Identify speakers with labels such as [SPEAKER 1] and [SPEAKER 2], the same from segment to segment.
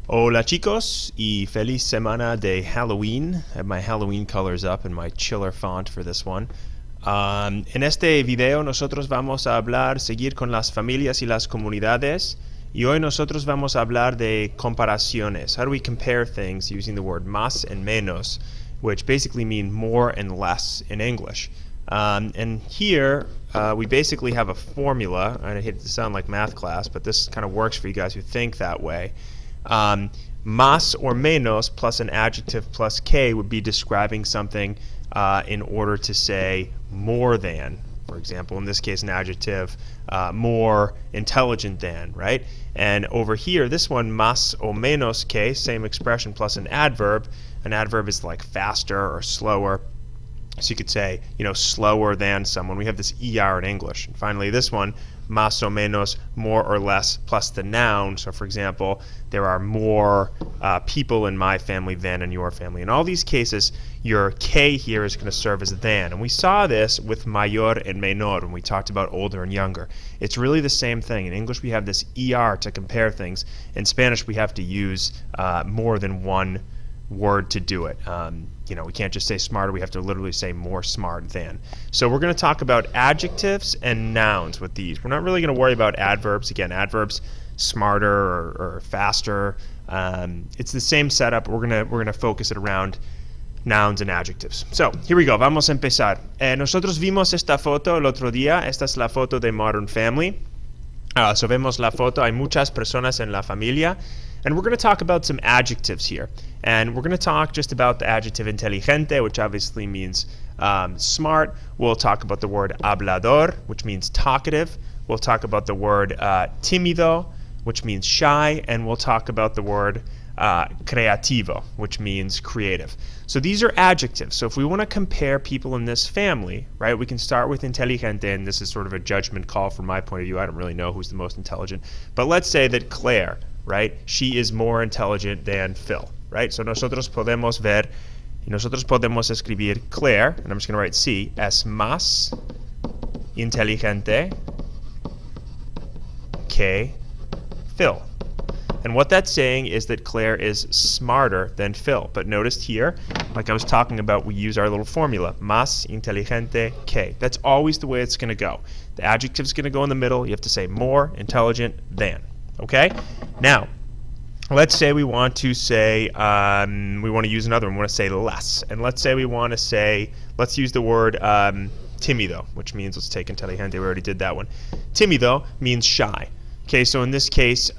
[SPEAKER 1] Hola chicos y feliz semana de Halloween. I have my Halloween colors up and my chiller font for this one. En este video nosotros vamos a seguir con las familias y las comunidades. Y hoy nosotros vamos a hablar de comparaciones. How do we compare things using the word más and menos, which basically mean more and less in English. And here we basically have a formula. I hate to sound like math class, but this kind of works for you guys who think that way. Más or menos plus an adjective plus que would be describing something in order to say more than. For example, in this case, an adjective, more intelligent than, right? And over here, this one, más o menos que, same expression plus an adverb. An adverb is like faster or slower. So you could say, slower than someone. We have this ER in English. And finally, this one, más o menos, more or less, plus the noun. So for example, there are more people in my family than in your family. In all these cases, your que here is going to serve as than. And we saw this with mayor and menor when we talked about older and younger. It's really the same thing. In English, we have this ER to compare things. In Spanish, we have to use more than one word to do it. We can't just say smarter, we have to literally say more smart than. So we're going to talk about adjectives and nouns with these. We're not really going to worry about adverbs. Again, adverbs, smarter or faster. It's the same setup. We're gonna focus it around nouns and adjectives. So here we go. Vamos a empezar. Nosotros vimos esta foto el otro día. Esta es la foto de Modern Family. So vemos la foto. Hay muchas personas en la familia. And we're going to talk about some adjectives here. And we're going to talk just about the adjective inteligente, which obviously means smart. We'll talk about the word hablador, which means talkative. We'll talk about the word tímido, which means shy. And we'll talk about the word creativo, which means creative. So these are adjectives. So if we want to compare people in this family, right, we can start with inteligente, and this is sort of a judgment call from my point of view. I don't really know who's the most intelligent. But let's say that Claire, right, she is more intelligent than Phil, right? So nosotros podemos escribir Claire, and I'm just going to write C, es más inteligente que Phil. And what that's saying is that Claire is smarter than Phil. But notice here, like I was talking about, we use our little formula, más inteligente que. That's always the way it's going to go. The adjective's going to go in the middle. You have to say more intelligent than. Okay? Now, let's say we want to say, we want to use another one. We want to say less. And let's say we want to say, let's use the word tímido, which means, let's take inteligente, we already did that one. Tímido means shy. Okay, so in this case,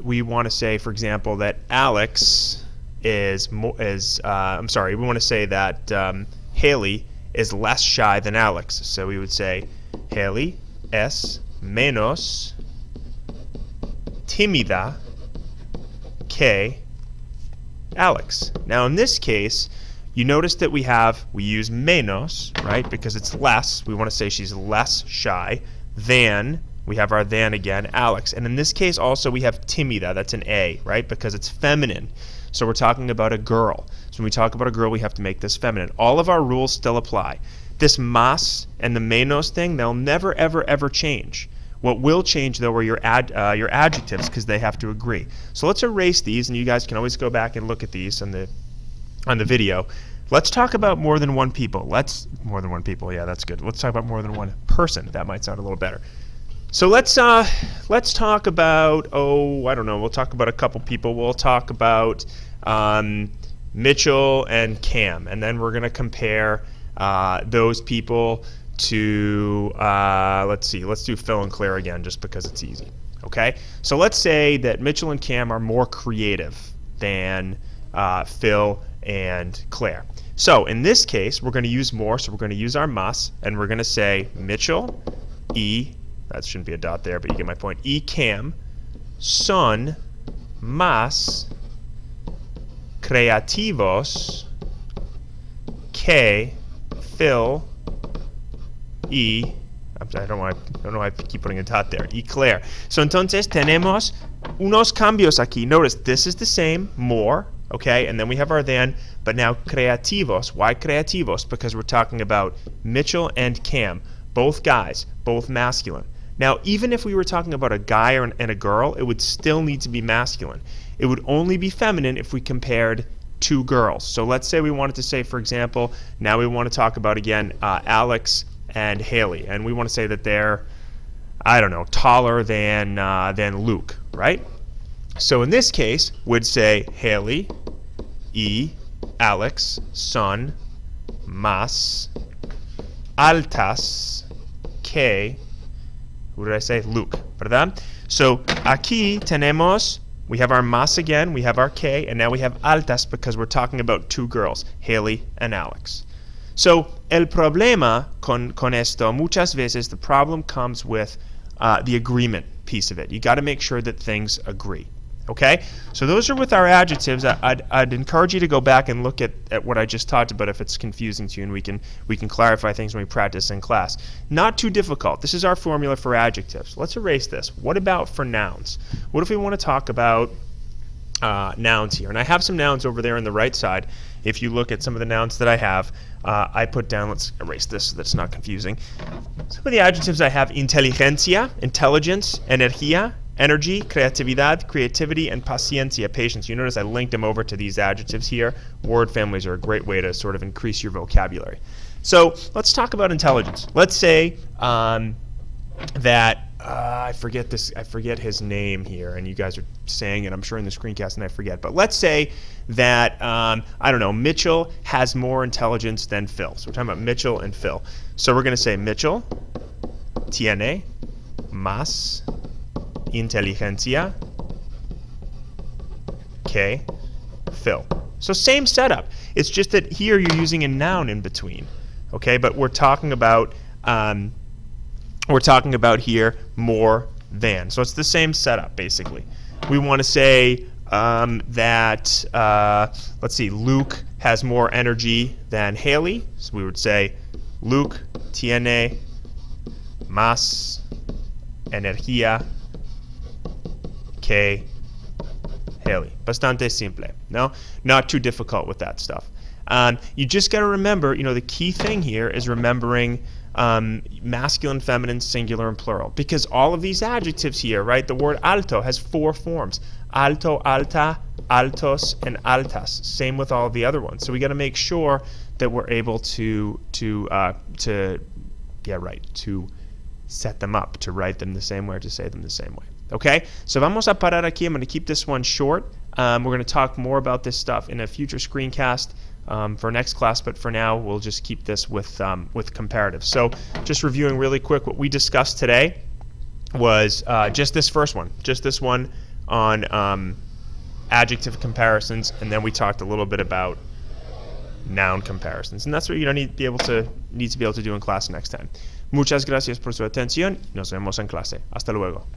[SPEAKER 1] we want to say, for example, that Alex we want to say that Haley is less shy than Alex. So we would say, Haley es menos tímida que Alex. Now in this case, you notice that we use menos, right, because it's less. We want to say she's less shy than, we have our than again, Alex. And in this case also we have tímida, that's an A, right, because it's feminine. So we're talking about a girl. So when we talk about a girl, we have to make this feminine. All of our rules still apply. This más and the menos thing, they'll never, ever, ever change. What will change, though, are your adjectives, because they have to agree. So let's erase these, and you guys can always go back and look at these on the video. Let's talk about more than one people. Yeah, that's good. Let's talk about more than one person. That might sound a little better. So let's talk about, I don't know, we'll talk about a couple people. We'll talk about Mitchell and Cam, and then we're going to compare those people to, let's do Phil and Claire again, just because it's easy. Okay? So let's say that Mitchell and Cam are more creative than Phil and Claire. So in this case, we're going to use more, so we're going to use our más, and we're going to say Mitchell that shouldn't be a dot there, but you get my point, y Cam son más creativos que Phil I don't know why I keep putting a dot there. Y Claire. So entonces tenemos unos cambios aquí. Notice this is the same, more, okay, and then we have our than, but now creativos. Why creativos? Because we're talking about Mitchell and Cam, both guys, both masculine. Now, even if we were talking about a guy and a girl, it would still need to be masculine. It would only be feminine if we compared two girls. So let's say we wanted to say, for example, now we want to talk about again Alex and Haley, and we want to say that they're, I don't know, taller than Luke, right? So in this case, we'd say Haley y Alex son más altas que, what did I say? Luke, ¿verdad? So aquí tenemos, we have our más again, we have our que, and now we have altas because we're talking about two girls, Haley and Alex. So el problema con esto, muchas veces the problem comes with the agreement piece of it. You got to make sure that things agree. Okay, so those are with our adjectives. I'd encourage you to go back and look at what I just talked about if it's confusing to you, and we can clarify things when we practice in class. Not too difficult. This is our formula for adjectives. Let's erase this. What about for nouns? What if we want to talk about nouns here? And I have some nouns over there on the right side. If you look at some of the nouns that I have, I put down, let's erase this so that's not confusing. Some of the adjectives I have: inteligencia, intelligence; energía, energy; creatividad, creativity; and paciencia, patience. You notice I linked them over to these adjectives here. Word families are a great way to sort of increase your vocabulary. So let's talk about intelligence. Let's say that I forget his name here, and you guys are saying it, I'm sure, in the screencast, and I forget. But let's say that, I don't know, Mitchell has more intelligence than Phil. So we're talking about Mitchell and Phil. So we're going to say Mitchell tiene más inteligencia que Phil. So same setup. It's just that here you're using a noun in between. Okay, but we're talking about here more than. So it's the same setup basically. We want to say that let's see, Luke has more energy than Haley. So we would say Luke tiene más energía que Haley. Bastante simple. No, not too difficult with that stuff. You just got to remember, the key thing here is remembering masculine, feminine, singular, and plural. Because all of these adjectives here, right, the word alto has 4 forms. Alto, alta, altos, and altas. Same with all of the other ones. So we got to make sure that we're able to set them up, to write them the same way, or to say them the same way. Okay, so vamos a parar aquí. I'm going to keep this one short. We're going to talk more about this stuff in a future screencast for next class, but for now we'll just keep this with comparatives. So just reviewing really quick, what we discussed today was just this first one, just this one on adjective comparisons, and then we talked a little bit about noun comparisons, and that's what you need to be able to do in class next time. Muchas gracias por su atención. Nos vemos en clase. Hasta luego.